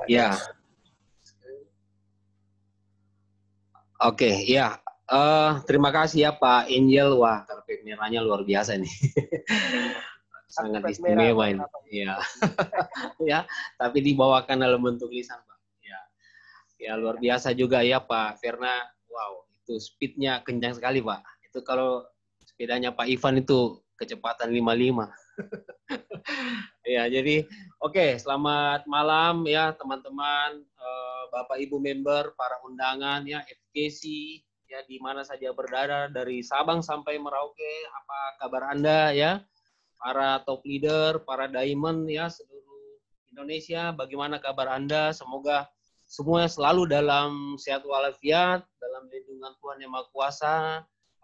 Ya, oke, ya. Terima kasih ya Pak Angel. Wah, karpet merahnya luar biasa nih. Sangat Karpet merah, istimewa ini. kenapa? Ya, ya. Tapi dibawakan dalam bentuk lisan, Pak. Ya, ya luar biasa juga ya Pak Ferna. Wow, itu speednya kencang sekali Pak. Itu kalau sepedanya Pak Ivan itu kecepatan 55. Ya, jadi oke, selamat malam ya teman-teman, Bapak Ibu member, para undangan ya, FKC ya di mana saja berada dari Sabang sampai Merauke, apa kabar Anda ya? Para top leader, para diamond ya seluruh Indonesia, bagaimana kabar Anda? Semoga semuanya selalu dalam sehat walafiat, dalam lindungan Tuhan Yang Maha Kuasa,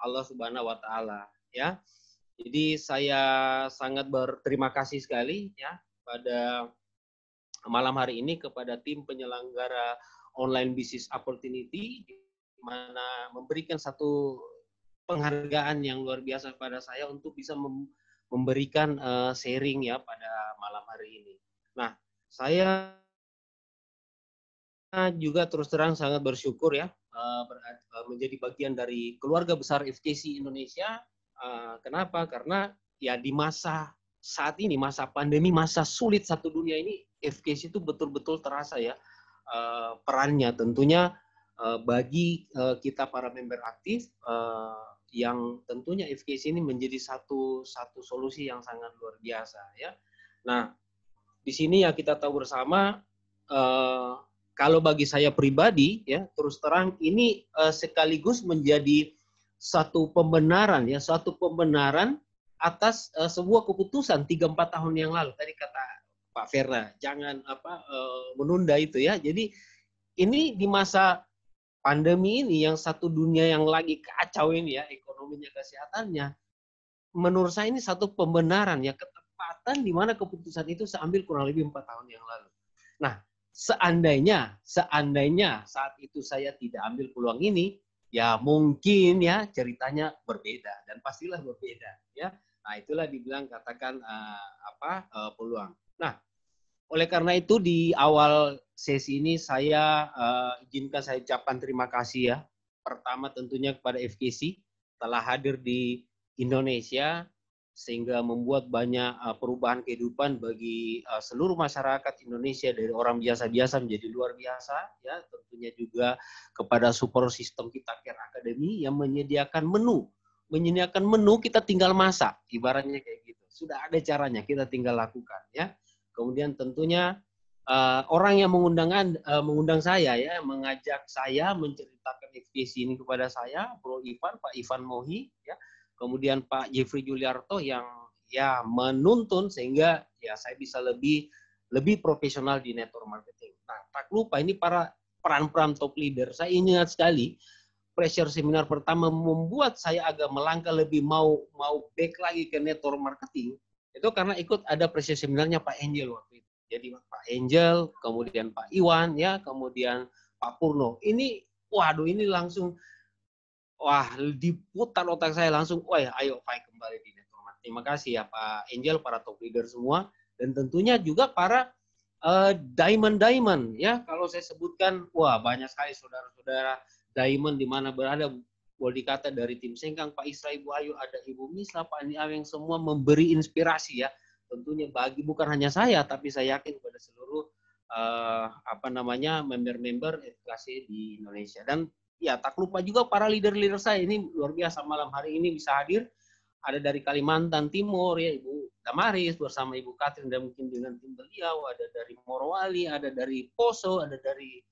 Allah Subhanahu wa taala ya. Jadi saya sangat berterima kasih sekali ya pada malam hari ini kepada tim penyelenggara online business opportunity di mana memberikan satu penghargaan yang luar biasa pada saya untuk bisa memberikan sharing ya pada malam hari ini. Nah, saya juga terus terang sangat bersyukur ya menjadi bagian dari keluarga besar FKC Indonesia. Kenapa? Karena ya di masa saat ini, masa pandemi, masa sulit satu dunia ini, FKC itu betul-betul terasa ya perannya tentunya bagi kita para member aktif yang tentunya FKC ini menjadi satu solusi yang sangat luar biasa ya. Nah, di sini ya kita tahu bersama kalau bagi saya pribadi ya terus terang ini sekaligus menjadi satu pembenaran ya, satu pembenaran atas sebuah keputusan 3-4 tahun yang lalu. Tadi kata Pak Ferna, jangan menunda itu ya. Jadi ini di masa pandemi ini yang satu dunia yang lagi kacau ini ya, ekonominya, kesehatannya, menurut saya ini satu pembenaran ya, ketepatan di mana keputusan itu saya ambil kurang lebih 4 tahun yang lalu. Nah, seandainya saat itu saya tidak ambil peluang ini, ya mungkin ya ceritanya berbeda dan pastilah berbeda ya. Nah, itulah dibilang katakan peluang. Nah, oleh karena itu di awal sesi ini saya izinkan saya ucapkan terima kasih ya. Pertama tentunya kepada FKC telah hadir di Indonesia sehingga membuat banyak perubahan kehidupan bagi seluruh masyarakat Indonesia dari orang biasa-biasa menjadi luar biasa ya. Tentunya juga kepada support system kita Care Academy yang menyediakan menu kita tinggal masak, ibaratnya kayak gitu. Sudah ada caranya, kita tinggal lakukan ya. Kemudian tentunya orang yang mengundang saya ya, mengajak saya menceritakan FKC ini kepada saya, Bro Ivan, Pak Ivan Mohi ya. Kemudian Pak Jeffrey Juliarto yang ya menuntun sehingga ya saya bisa lebih profesional di network marketing. Nah, tak lupa ini para peran-peran top leader. Saya ingat sekali pressure seminar pertama membuat saya agak melangkah lebih mau back lagi ke network marketing. Itu karena ikut ada pressure seminarnya Pak Angel waktu itu. Jadi Pak Angel, kemudian Pak Iwan ya, kemudian Pak Purno. Ini waduh ini langsung diputar otak saya langsung, wah ayo fight kembali di network. Terima kasih ya Pak Angel, para top leader semua, dan tentunya juga para diamond ya. Kalau saya sebutkan, wah banyak sekali saudara-saudara diamond di mana berada, boleh dikata dari tim Sengkang, Pak Isra, Ibu Ayu, ada Ibu Misla, Pak Andi Aweng, semua memberi inspirasi ya. Tentunya bagi bukan hanya saya, tapi saya yakin kepada seluruh member-member edukasi di Indonesia. Dan ya tak lupa juga para leader-leader saya ini luar biasa malam hari ini bisa hadir. Ada dari Kalimantan Timur ya Ibu Damaris bersama Ibu Katrin dan mungkin dengan tim beliau, ada dari Morowali, ada dari Poso, ada dari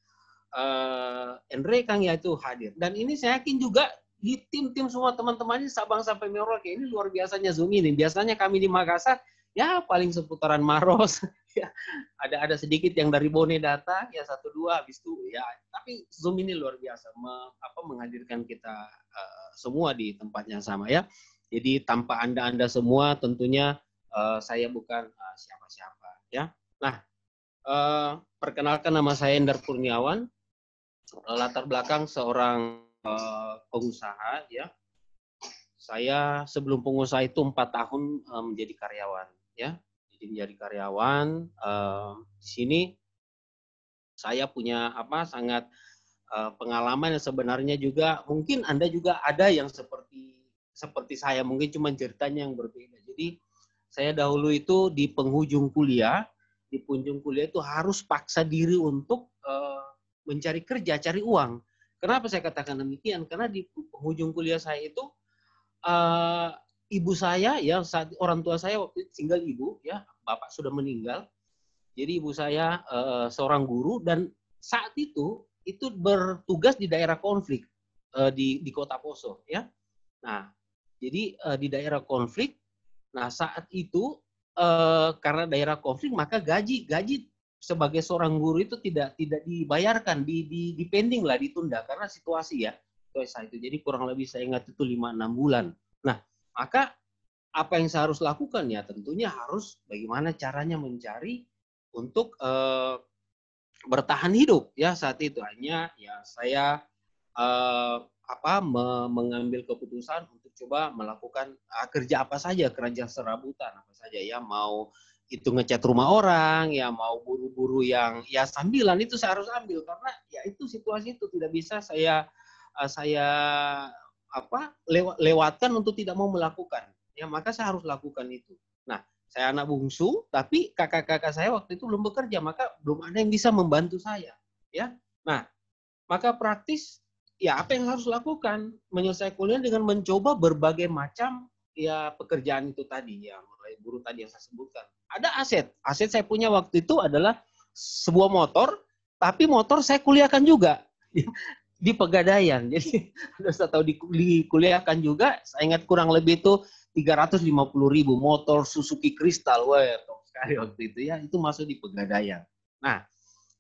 Enrekang ya itu hadir. Dan ini saya yakin juga di tim-tim semua teman-teman ini Sabang sampai Merauke ini luar biasanya Zoom ini. Biasanya kami di Makassar ya paling seputaran Maros ya, ada sedikit yang dari Bone Data ya 1-2 habis itu ya, tapi Zoom ini luar biasa menghadirkan kita semua di tempat yang sama ya. Jadi tanpa Anda semua tentunya saya bukan siapa-siapa ya. Nah, perkenalkan nama saya Endar Kurniawan, latar belakang seorang pengusaha ya. Saya sebelum pengusaha itu 4 tahun menjadi karyawan ya. Jadi menjadi karyawan di sini saya punya sangat pengalaman yang sebenarnya juga mungkin Anda juga ada yang seperti saya, mungkin cuma ceritanya yang berbeda. Jadi saya dahulu itu di penghujung kuliah itu harus paksa diri untuk mencari kerja, cari uang. Kenapa saya katakan demikian? Karena di penghujung kuliah saya itu ibu saya ya, orang tua saya waktu itu tinggal ibu ya, bapak sudah meninggal. Jadi ibu saya seorang guru dan saat itu bertugas di daerah konflik di Kota Poso ya. Nah, jadi di daerah konflik. Nah, saat itu karena daerah konflik maka gaji sebagai seorang guru itu tidak dibayarkan, di pending lah, ditunda karena situasi ya. Itu. Jadi kurang lebih saya ingat itu 5-6 bulan. Nah, maka apa yang saya harus lakukan ya tentunya harus bagaimana caranya mencari untuk bertahan hidup ya saat itu. Hanya ya saya mengambil keputusan untuk coba melakukan kerja apa saja, kerja serabutan apa saja ya, mau itu ngecat rumah orang ya, mau buru-buru yang ya sambilan itu saya harus ambil karena ya itu situasi itu tidak bisa saya lewatkan untuk tidak mau melakukan ya, maka saya harus lakukan itu. Nah, saya anak bungsu tapi kakak-kakak saya waktu itu belum bekerja, maka belum ada yang bisa membantu saya ya. Nah, maka praktis ya apa yang harus lakukan? Menyelesaikan kuliah dengan mencoba berbagai macam ya pekerjaan itu tadi ya, mulai buruh tadi yang saya sebutkan. Ada aset saya punya waktu itu adalah sebuah motor, tapi motor saya kuliahkan juga di Pegadaian. Jadi saya tahu dikuliahkan juga, saya ingat kurang lebih itu 350.000 motor Suzuki Crystal, wah top sekali waktu itu ya, itu masuk di Pegadaian. Nah,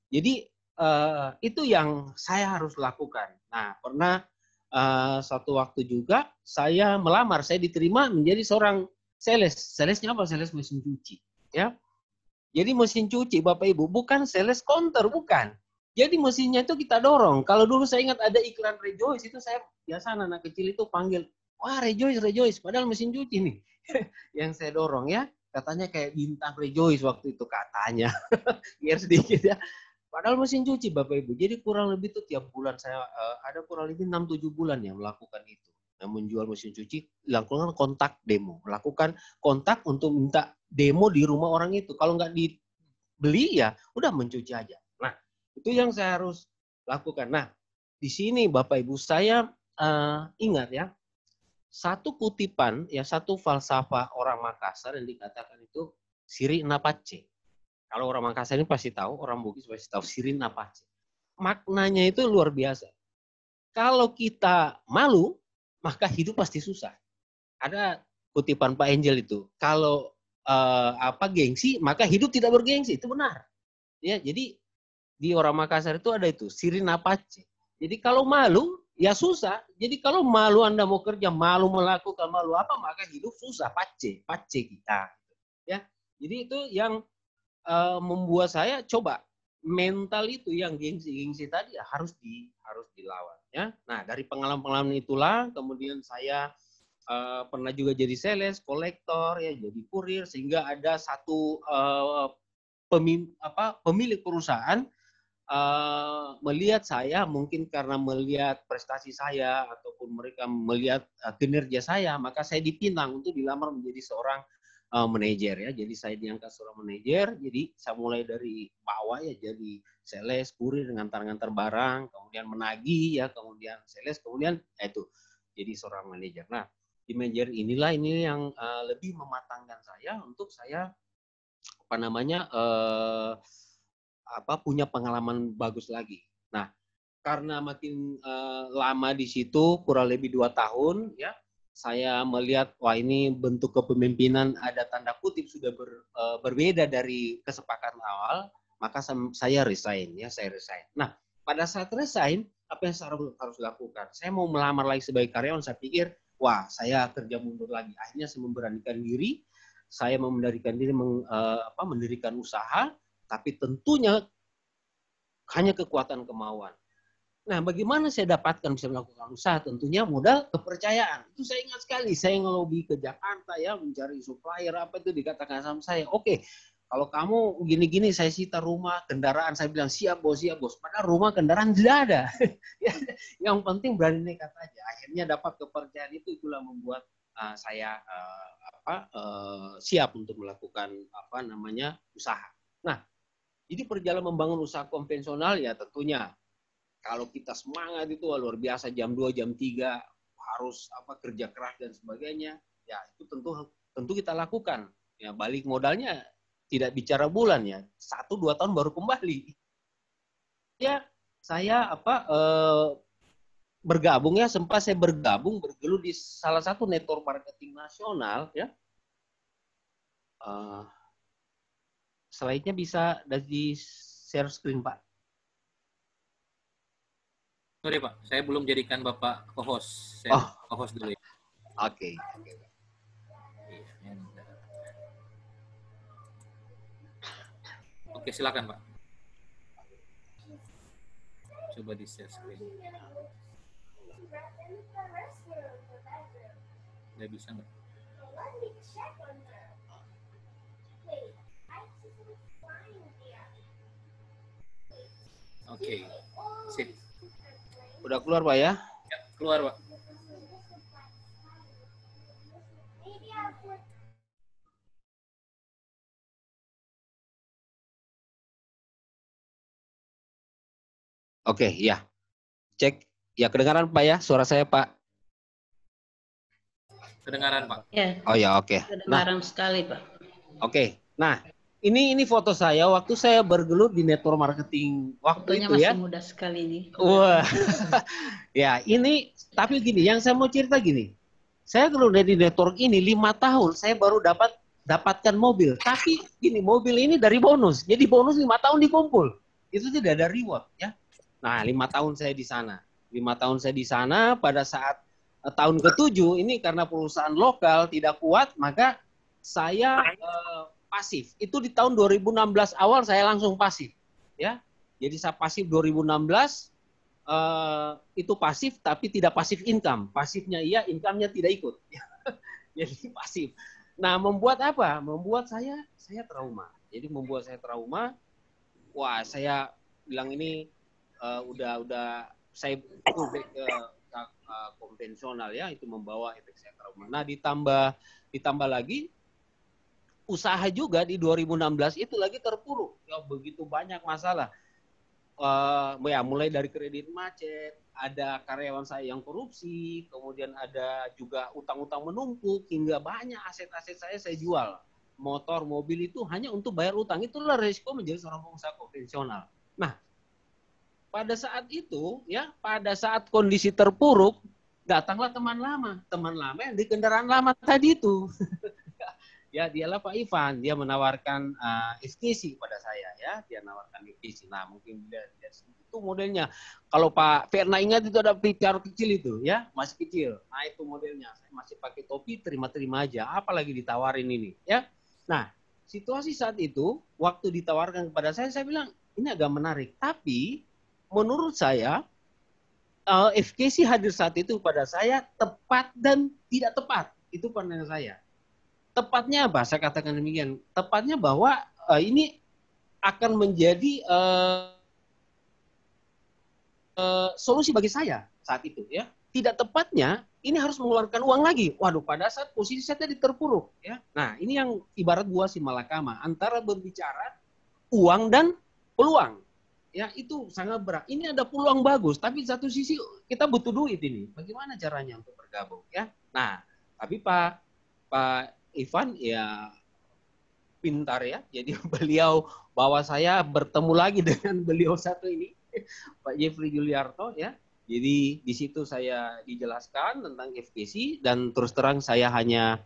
jadi itu yang saya harus lakukan. Nah, pernah satu waktu juga saya melamar, saya diterima menjadi seorang sales. Salesnya apa? Sales mesin cuci. Ya. Jadi mesin cuci, Bapak Ibu, bukan sales counter, bukan. Jadi mesinnya itu kita dorong. Kalau dulu saya ingat ada iklan Rejoice, itu saya biasa anak kecil itu panggil, wah Rejoice, padahal mesin cuci nih. Yang saya dorong ya, katanya kayak bintang Rejoice waktu itu katanya. Biar sedikit ya. Padahal mesin cuci Bapak Ibu. Jadi kurang lebih tuh tiap bulan saya ada kurang lebih 6-7 bulan yang melakukan itu. Yang menjual mesin cuci, lakukan kontak demo. Lakukan kontak untuk minta demo di rumah orang itu. Kalau nggak dibeli ya udah mencuci aja. Nah, itu yang saya harus lakukan. Nah, di sini Bapak Ibu saya ingat ya, satu kutipan ya, satu falsafah orang Makassar yang dikatakan itu siri napace. Kalau orang Makassar ini pasti tahu, orang Bugis pasti tahu siri napace. Maknanya itu luar biasa. Kalau kita malu, maka hidup pasti susah. Ada kutipan Pak Angel itu, kalau gengsi, maka hidup tidak bergengsi. Itu benar. Ya, jadi di orang Makassar itu ada itu siri napace. Jadi kalau malu, ya susah. Jadi kalau malu Anda mau kerja, malu melakukan malu apa, maka hidup susah, pace kita. Ya, jadi itu yang membuat saya coba mental itu yang gengsi tadi ya harus dilawan ya. Nah, dari pengalaman itulah kemudian saya pernah juga jadi sales, kolektor ya, jadi kurir, sehingga ada satu pemilik perusahaan melihat saya, mungkin karena melihat prestasi saya ataupun mereka melihat kinerja saya, maka saya dipinang untuk dilamar menjadi seorang manajer ya. Jadi saya diangkat seorang manajer. Jadi saya mulai dari bawah ya, jadi sales, kurir, ngantar-ngantar barang, kemudian menagih ya, kemudian sales, kemudian itu jadi seorang manajer. Nah, di manajer ini yang lebih mematangkan saya untuk saya punya pengalaman bagus lagi. Nah, karena makin lama di situ, kurang lebih 2 tahun ya, saya melihat wah ini bentuk kepemimpinan ada tanda kutip sudah berbeda dari kesepakatan awal, maka saya resign ya, Nah, pada saat resign, apa yang saya harus lakukan? Saya mau melamar lagi sebagai karyawan, saya pikir wah saya kerja mundur lagi. Akhirnya saya memberanikan diri, saya mendirikan usaha, tapi tentunya hanya kekuatan kemauan. Nah, bagaimana saya dapatkan bisa melakukan usaha? Tentunya modal kepercayaan. Itu saya ingat sekali. Saya ngelobi ke Jakarta ya, mencari supplier apa itu, dikatakan sama saya. Oke, kalau kamu gini-gini saya sita rumah, kendaraan, saya bilang siap bos, padahal rumah kendaraan tidak ada. Yang penting berani nekat aja. Akhirnya dapat kepercayaan itu, itulah membuat saya siap untuk melakukan usaha. Nah, jadi perjalanan membangun usaha konvensional ya tentunya kalau kita semangat itu luar biasa, jam 2, jam 3 harus kerja keras dan sebagainya. Ya, itu tentu kita lakukan. Ya, balik modalnya tidak bicara bulan ya, 1-2 tahun baru kembali. Ya, saya bergabung ya, sempat saya bergelut di salah satu network marketing nasional ya. Slide-nya bisa di share screen, Pak. Sorry Pak, saya belum jadikan Bapak co-host. Saya co-host dulu ya. Oke. Oke, silakan Pak. Coba di share screen. Nggak bisa nggak? Oke, sip. Udah keluar Pak ya? Ya, keluar Pak. Oke, ya. Cek. Ya, kedengaran Pak ya? Suara saya Pak? Kedengaran Pak. Ya. Oh ya, oke. Kedengaran sekali Pak. Oke. Nah, ini foto saya waktu saya bergelut di network marketing waktu Fotonya itu masih ya. muda sekali nih. Wah. Ya, ini tapi gini, yang saya mau cerita gini. Saya gelut di network ini 5 tahun, saya baru dapatkan mobil. Tapi gini, mobil ini dari bonus. Jadi bonus 5 tahun dikumpul. Itu tidak ada reward ya. Nah, 5 tahun saya di sana. 5 tahun saya di sana, pada saat tahun ke-7 ini karena perusahaan lokal tidak kuat, maka saya pasif. Itu di tahun 2016 awal saya langsung pasif, ya. Jadi saya pasif 2016 itu pasif tapi tidak pasif income. Pasifnya iya, income-nya tidak ikut. Jadi pasif. Nah, membuat apa? Membuat saya trauma. Jadi membuat saya trauma. Wah, saya bilang ini udah saya back ke konvensional ya, itu membawa efek saya trauma. Nah, ditambah lagi usaha juga di 2016 itu lagi terpuruk. Ya, begitu banyak masalah. Ya, mulai dari kredit macet, ada karyawan saya yang korupsi, kemudian ada juga utang-utang menumpuk, hingga banyak aset-aset saya jual. Motor, mobil itu hanya untuk bayar utang. Itulah resiko menjadi seorang pengusaha konvensional. Nah, pada saat itu, ya, pada saat kondisi terpuruk, datanglah teman lama yang di kendaraan lama tadi itu. Ya, dialah Pak Ivan, dia menawarkan FTC pada saya ya, dia menawarkan FTC. Nah, mungkin dia itu modelnya. Kalau Pak Ferna ingat itu ada PCR kecil itu ya, masih kecil. Nah, itu modelnya. Saya masih pakai topi, terima-terima aja, apalagi ditawarin ini ya. Nah, situasi saat itu waktu ditawarkan kepada saya bilang ini agak menarik, tapi menurut saya FKC hadir saat itu pada saya tepat dan tidak tepat. Itu pandangan saya. Tepatnya apa? Saya katakan demikian. Tepatnya bahwa ini akan menjadi solusi bagi saya saat itu ya. Tidak tepatnya ini harus mengeluarkan uang lagi. Waduh, pada saat posisi saya tadi terpuruk ya. Nah, ini yang ibarat buah si malakama antara berbicara uang dan peluang. Ya, itu sangat berat. Ini ada peluang bagus, tapi satu sisi kita butuh duit ini. Bagaimana caranya untuk bergabung ya? Nah, tapi Pak Ivan ya pintar ya, jadi beliau bawa saya bertemu lagi dengan beliau satu ini, Pak Jeffrey Juliarto ya. Jadi di situ saya dijelaskan tentang FKC dan terus terang saya hanya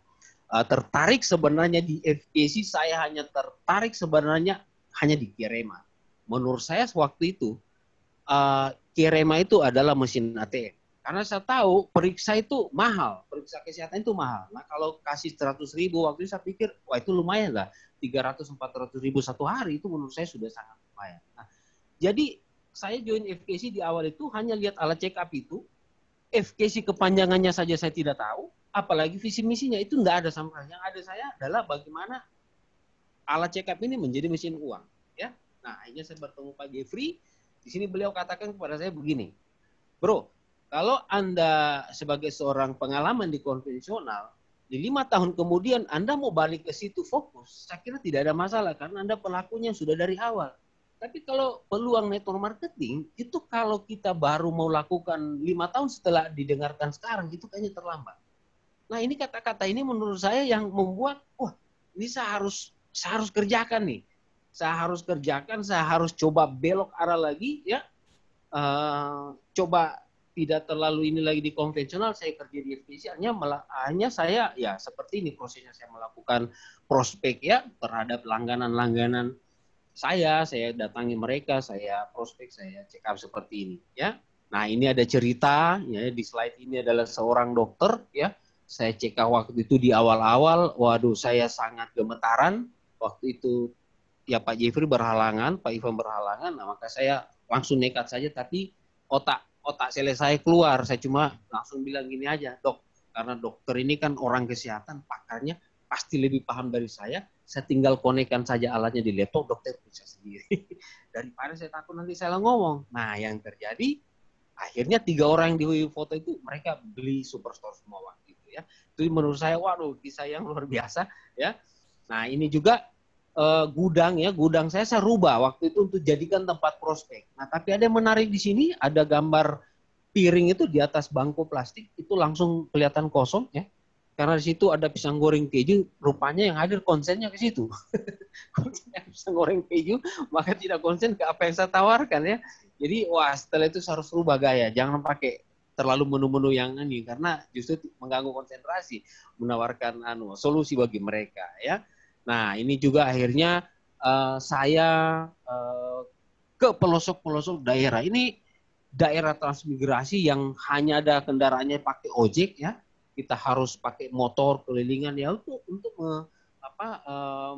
tertarik sebenarnya di FKC, saya hanya tertarik sebenarnya hanya di Kirema. Menurut saya waktu itu Kirema itu adalah mesin ATM. Karena saya tahu periksa itu mahal, periksa kesehatan itu mahal. Nah, kalau kasih 100.000 waktu itu saya pikir, wah itu lumayan lah. 300-400 ribu satu hari itu menurut saya sudah sangat lumayan. Nah, jadi saya join FKC di awal itu hanya lihat alat check up itu, FKC kepanjangannya saja saya tidak tahu, apalagi visi misinya itu enggak ada sama. Yang ada saya adalah bagaimana alat check up ini menjadi mesin uang. Ya, nah akhirnya saya bertemu Pak Jeffrey. Di sini beliau katakan kepada saya begini, bro, kalau Anda sebagai seorang pengalaman di konvensional, di 5 tahun kemudian Anda mau balik ke situ fokus, saya kira tidak ada masalah karena Anda pelakunya sudah dari awal. Tapi kalau peluang network marketing, itu kalau kita baru mau lakukan 5 tahun setelah didengarkan sekarang, itu kayaknya terlambat. Nah ini kata-kata ini menurut saya yang membuat, wah ini saya harus kerjakan nih. Saya harus kerjakan, saya harus coba belok arah lagi, ya. Coba tidak terlalu ini lagi di konvensional, saya kerja di FTC, hanya saya ya seperti ini prosesnya, saya melakukan prospek ya terhadap langganan-langganan saya datangi mereka, saya prospek, saya check up seperti ini ya. Nah ini ada cerita ya, di slide ini adalah seorang dokter ya, saya check up waktu itu di awal-awal, waduh saya sangat gemetaran waktu itu ya, Pak Jeffrey berhalangan, Pak Ivan berhalangan, nah maka saya langsung nekat saja, tapi otak saya keluar, saya cuma langsung bilang gini aja, dok, karena dokter ini kan orang kesehatan, pakarnya pasti lebih paham dari saya tinggal konekkan saja alatnya di laptop, dokter bisa sendiri. Daripada saya takut nanti salah ngomong. Nah yang terjadi, akhirnya 3 orang yang di foto itu, mereka beli Superstore semua waktu itu ya. Itu menurut saya, waduh, kisah yang luar biasa ya. Nah ini juga gudang saya rubah waktu itu untuk jadikan tempat prospek. Nah, tapi ada yang menarik di sini, ada gambar piring itu di atas bangku plastik, itu langsung kelihatan kosong ya. Karena di situ ada pisang goreng keju, rupanya yang hadir konsennya ke situ. Konsennya pisang goreng keju, maka tidak konsen ke apa yang saya tawarkan ya. Jadi, wah setelah itu saya harus rubah gaya, jangan pakai terlalu menu-menu yang ini, karena justru mengganggu konsentrasi, menawarkan solusi bagi mereka ya. Nah, ini juga akhirnya saya ke pelosok-pelosok daerah. Ini daerah transmigrasi yang hanya ada kendaraannya pakai ojek ya. Kita harus pakai motor kelilingan ya untuk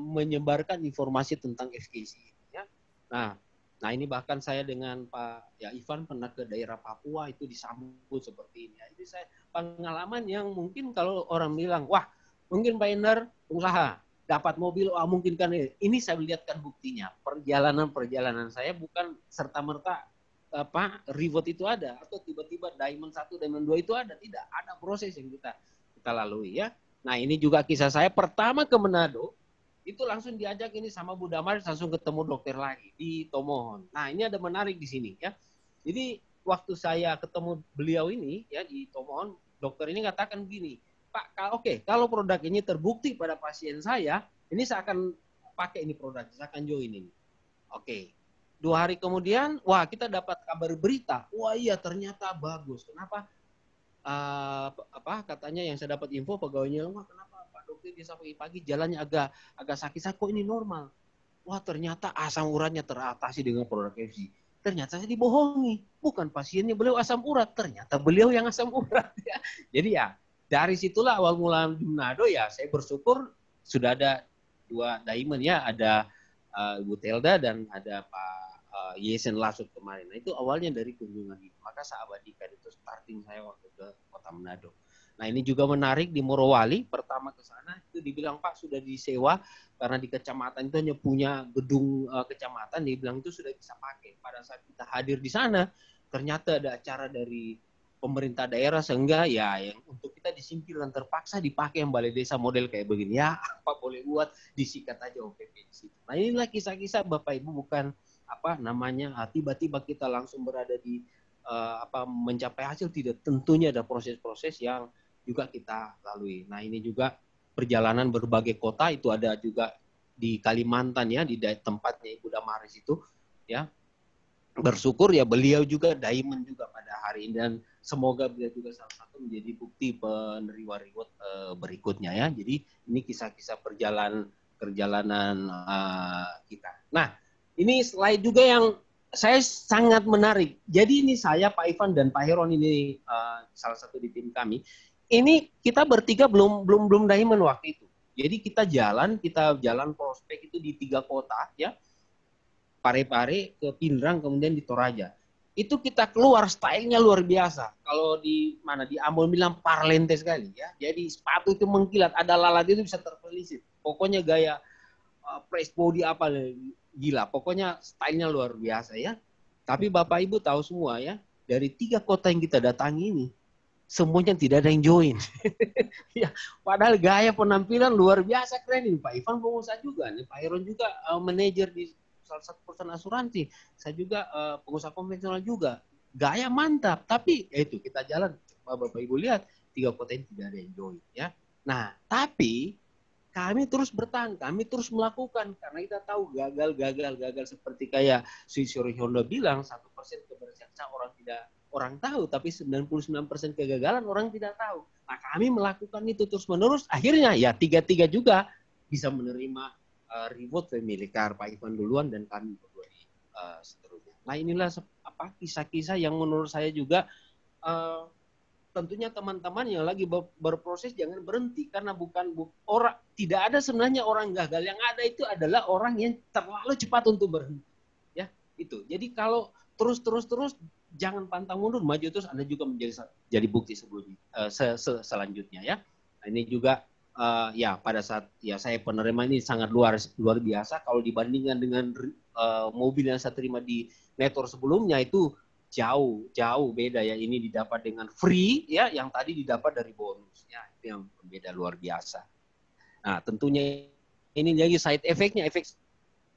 menyebarkan informasi tentang FKC ya. Nah, ini bahkan saya dengan Pak ya Ivan pernah ke daerah Papua, itu disambut seperti ini. Ini saya pengalaman yang mungkin kalau orang bilang, wah mungkin Pak Endar pengusaha dapat mobil, mungkin kan ini saya lihatkan buktinya. Perjalanan saya bukan serta-merta reward itu ada, atau tiba-tiba diamond 1, diamond 2 itu ada, tidak. Ada proses yang kita lalui ya. Nah ini juga kisah saya pertama ke Manado, itu langsung diajak ini sama Bu Damar, langsung ketemu dokter lagi di Tomohon. Nah ini ada menarik di sini ya. Jadi waktu saya ketemu beliau ini ya di Tomohon, dokter ini katakan gini, Pak, kalau produk ini terbukti pada pasien saya, ini saya akan pakai ini produk, saya akan join ini. Oke. 2 hari kemudian, wah kita dapat kabar berita, wah iya ternyata bagus. Kenapa? Katanya yang saya dapat info pegawainya, wah kenapa Pak dokter dia pagi-pagi jalannya agak sakit, kok ini normal. Wah ternyata asam uratnya teratasi dengan produk FC. Ternyata saya dibohongi, bukan pasiennya beliau asam urat, ternyata beliau yang asam urat ya. Jadi ya dari situlah awal mula di Manado ya, saya bersyukur sudah ada 2 diamond ya, ada Ibu Telda dan ada Pak Yesen Lasut kemarin. Nah itu awalnya dari kunjungan itu. Maka saya abadikan itu starting saya waktu ke Kota Manado. Nah ini juga menarik di Morowali, pertama ke sana itu dibilang Pak sudah disewa karena di kecamatan itu hanya punya gedung kecamatan, dibilang itu sudah bisa pakai. Pada saat kita hadir di sana, ternyata ada acara dari pemerintah daerah sehingga ya yang untuk kita disingkirkan terpaksa dipakai yang balai desa model kayak begini ya, apa boleh buat disikat aja OPP di situ. Nah inilah kisah-kisah Bapak Ibu, bukan tiba-tiba kita langsung berada di mencapai hasil, tidak, tentunya ada proses-proses yang juga kita lalui. Nah ini juga perjalanan berbagai kota, itu ada juga di Kalimantan ya, di tempatnya Ibu Damaris itu ya. Bersyukur ya beliau juga diamond juga pada hari ini, dan semoga beliau juga salah satu menjadi bukti penerima reward berikutnya ya. Jadi ini kisah-kisah perjalanan kita. Nah ini slide juga yang saya sangat menarik. Jadi ini saya, Pak Ivan dan Pak Heron ini salah satu di tim kami. Ini kita bertiga belum diamond waktu itu. Jadi kita jalan prospek itu di 3 kota ya. Parepare, ke Pindrang, kemudian di Toraja. Itu kita keluar stylenya luar biasa. Kalau di Ambon bilang parlente sekali ya. Jadi sepatu itu mengkilat, ada lalat itu bisa terpelisit. Pokoknya gaya press body apa, gila. Pokoknya stylenya luar biasa ya. Tapi Bapak Ibu tahu semua ya, dari 3 kota yang kita datangi ini, semuanya tidak ada yang join. Ya, padahal gaya penampilan luar biasa keren ini. Pak Ivan pengusaha juga, nih Pak Iron juga manajer di salah satu perusahaan asuransi. Saya juga pengusaha konvensional juga. Gaya mantap, tapi ya itu kita jalan. Bapak Ibu lihat 3 kota ini tidak ada yang join ya. Nah, tapi kami terus bertahan, kami terus melakukan karena kita tahu gagal seperti kayak Suzuki Honda bilang 1% keberhasilan orang tahu, tapi 99% kegagalan orang tidak tahu. Nah, kami melakukan itu terus menerus, akhirnya ya 3-3 juga bisa menerima reward family car, Pak Ivan duluan dan kami berdua seterusnya. Nah, inilah kisah-kisah yang menurut saya juga tentunya teman-teman yang lagi berproses jangan berhenti karena tidak ada sebenarnya orang gagal, yang ada itu adalah orang yang terlalu cepat untuk berhenti ya itu. Jadi kalau terus jangan pantang mundur, maju terus, Anda juga jadi bukti selanjutnya ya. Nah, ini juga ya pada saat ya saya penerima ini sangat luar biasa kalau dibandingkan dengan mobil yang saya terima di Netor sebelumnya itu jauh beda ya. Ini didapat dengan free ya, yang tadi didapat dari bonus ya, itu yang berbeda luar biasa. Nah, tentunya ini lagi side effect-nya, efek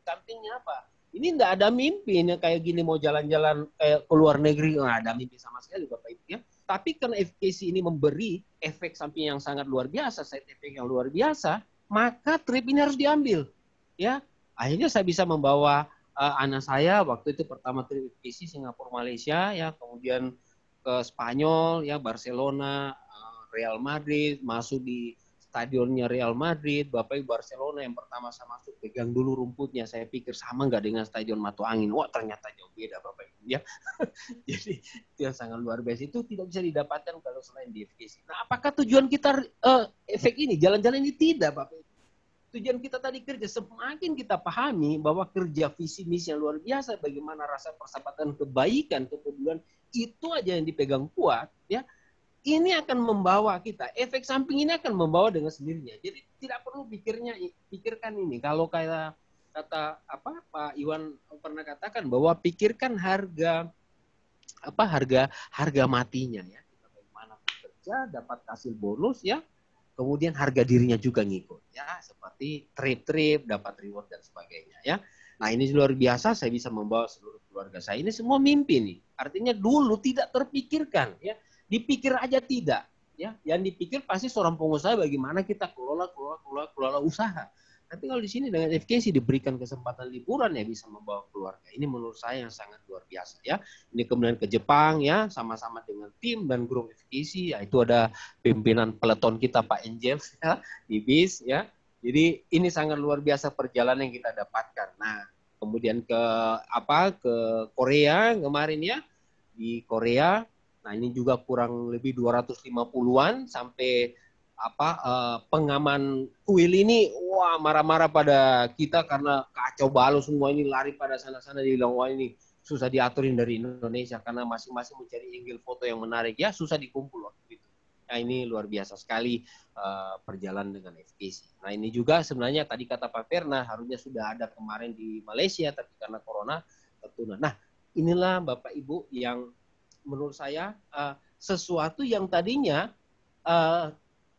sampingnya apa? Ini enggak ada mimpi ini kayak gini mau jalan-jalan ke luar negeri, enggak ada mimpi sama sekali Bapak Ibu ya. Tapi karena FKC ini memberi efek samping yang sangat luar biasa, side effect yang luar biasa, maka trip ini harus diambil ya. Akhirnya saya bisa membawa anak saya waktu itu pertama trip FKC Singapura Malaysia ya, kemudian ke Spanyol ya, Barcelona, Real Madrid, masuk di stadionnya Real Madrid. Bapak Ibu, Barcelona yang pertama saya masuk pegang dulu rumputnya, saya pikir sama nggak dengan stadion Matu Angin, wah ternyata jauh beda Bapak Ibu ya. Jadi itu yang sangat luar biasa, itu tidak bisa didapatkan kalau selain di FKC. Nah, apakah tujuan kita efek ini jalan-jalan ini? Tidak Bapak Ibu. Tujuan kita tadi kerja, semakin kita pahami bahwa kerja visi misi yang luar biasa, bagaimana rasa persahabatan, kebaikan, kepedulian, itu aja yang dipegang kuat, ya. Ini akan membawa kita, efek samping ini akan membawa dengan sendirinya. Jadi tidak perlu pikirkan ini. Kalau kayak kata Pak Iwan pernah katakan bahwa pikirkan harga matinya ya. Kita bagaimana bekerja dapat hasil bonus ya. Kemudian harga dirinya juga ngikut ya, seperti trip dapat reward dan sebagainya ya. Nah, ini luar biasa, saya bisa membawa seluruh keluarga saya. Ini semua mimpi nih. Artinya dulu tidak terpikirkan ya. Dipikir aja tidak ya. Yang dipikir pasti seorang pengusaha bagaimana kita kelola usaha. Tapi kalau di sini dengan FKC diberikan kesempatan liburan ya, bisa membawa keluarga. Ini menurut saya yang sangat luar biasa ya. Ini kemudian ke Jepang ya, sama-sama dengan tim dan grup FKC ya, itu ada pimpinan peleton kita Pak Angel ya, di bis ya. Jadi ini sangat luar biasa perjalanan yang kita dapatkan. Nah, kemudian ke Korea kemarin ya. Di Korea, nah ini juga kurang lebih 250-an sampai pengaman kuil ini wah marah-marah pada kita karena kacau balau semua, ini lari pada sana-sana, di bilang wah ini susah diaturin dari Indonesia karena masing-masing mencari angle foto yang menarik ya, susah dikumpul waktu itu. Nah, ini luar biasa sekali perjalanan dengan FKC. Nah, ini juga sebenarnya tadi kata Pak Ferna harusnya sudah ada kemarin di Malaysia, tapi karena corona tertunda. Nah, inilah Bapak Ibu yang menurut saya sesuatu yang tadinya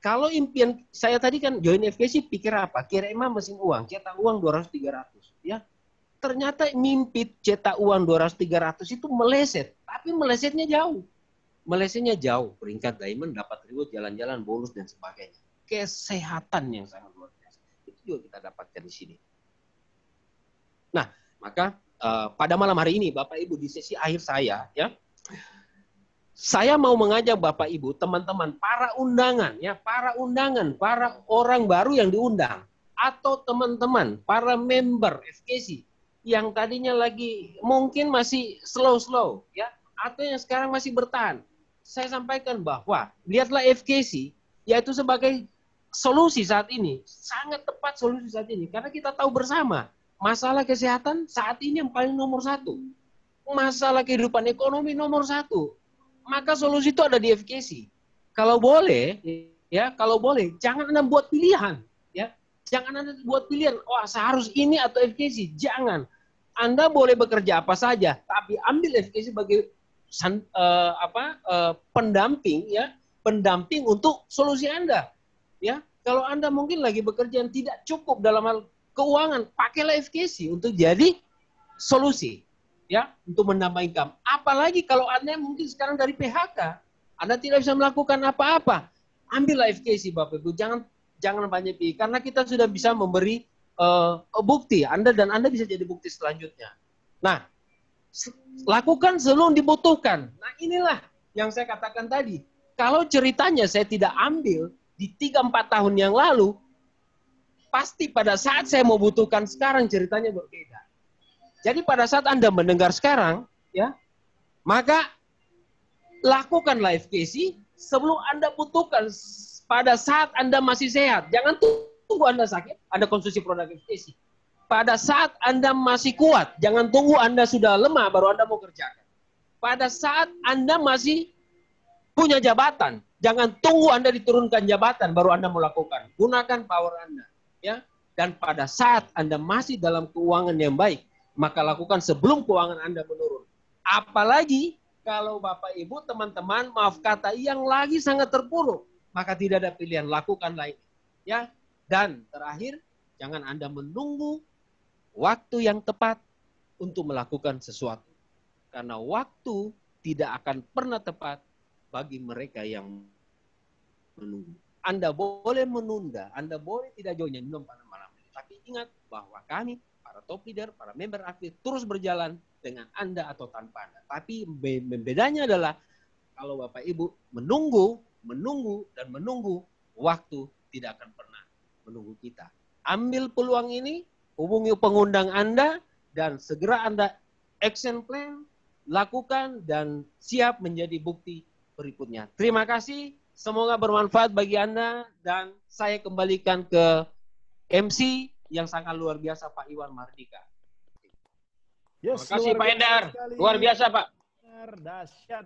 kalau impian saya tadi kan join FKC pikir apa? Kira emang mesin uang, cetak uang 200-300 ya. Ternyata mimpi cetak uang 200-300 itu meleset, tapi melesetnya jauh. Melesetnya jauh, peringkat diamond, dapat reward, jalan-jalan, bonus dan sebagainya. Kesehatan yang sangat luar biasa. Itu juga kita dapatkan di sini. Nah, maka pada malam hari ini Bapak Ibu di sesi akhir saya ya, saya mau mengajak Bapak Ibu, teman-teman, para undangan, para orang baru yang diundang, atau teman-teman, para member FKC yang tadinya lagi mungkin masih slow, ya, atau yang sekarang masih bertahan. Saya sampaikan bahwa lihatlah FKC, yaitu sebagai solusi saat ini, sangat tepat solusi saat ini, karena kita tahu bersama masalah kesehatan saat ini yang paling nomor 1, masalah kehidupan ekonomi nomor 1. Maka solusi itu ada di FKC. Kalau boleh, jangan Anda buat pilihan, ya. Jangan Anda buat pilihan, wah seharus ini atau FKC. Jangan. Anda boleh bekerja apa saja, tapi ambil FKC sebagai pendamping, ya, pendamping untuk solusi Anda. Ya, kalau Anda mungkin lagi bekerja yang tidak cukup dalam hal keuangan, pakailah FKC untuk jadi solusi, ya, untuk menambah income. Apalagi kalau Anda mungkin sekarang dari PHK, Anda tidak bisa melakukan apa-apa, ambillah FKC, Bapak Ibu. Jangan banyak pilih, karena kita sudah bisa memberi bukti. Anda bisa jadi bukti selanjutnya. Nah, lakukan sebelum dibutuhkan. Nah, inilah yang saya katakan tadi. Kalau ceritanya saya tidak ambil di 3-4 tahun yang lalu, pasti pada saat saya mau butuhkan sekarang ceritanya berbeda. Jadi pada saat Anda mendengar sekarang, ya, maka lakukanlah FKC sebelum Anda butuhkan pada saat Anda masih sehat. Jangan tunggu Anda sakit, Anda konsumsi produk FKC. Pada saat Anda masih kuat, jangan tunggu Anda sudah lemah baru Anda mau kerjakan. Pada saat Anda masih punya jabatan, jangan tunggu Anda diturunkan jabatan baru Anda mau lakukan. Gunakan power Anda, ya. Dan pada saat Anda masih dalam keuangan yang baik, maka lakukan sebelum keuangan Anda menurun. Apalagi kalau Bapak Ibu, teman-teman, maaf kata, yang lagi sangat terpuruk, maka tidak ada pilihan, lakukanlah ini, ya. Dan terakhir, jangan Anda menunggu waktu yang tepat untuk melakukan sesuatu. Karena waktu tidak akan pernah tepat bagi mereka yang menunggu. Anda boleh menunda, Anda boleh tidak jauhnya minum pada malam ini. Tapi ingat bahwa kami, para top leader, para member aktif, terus berjalan dengan Anda atau tanpa Anda. Tapi bedanya adalah kalau Bapak Ibu menunggu, dan menunggu, waktu tidak akan pernah menunggu kita. Ambil peluang ini, hubungi pengundang Anda, dan segera Anda action plan, lakukan, dan siap menjadi bukti berikutnya. Terima kasih, semoga bermanfaat bagi Anda, dan saya kembalikan ke MC yang sangat luar biasa, Pak Iwan Mardika. Yes, terima kasih Pak Endar, luar biasa Pak. Dahsyat.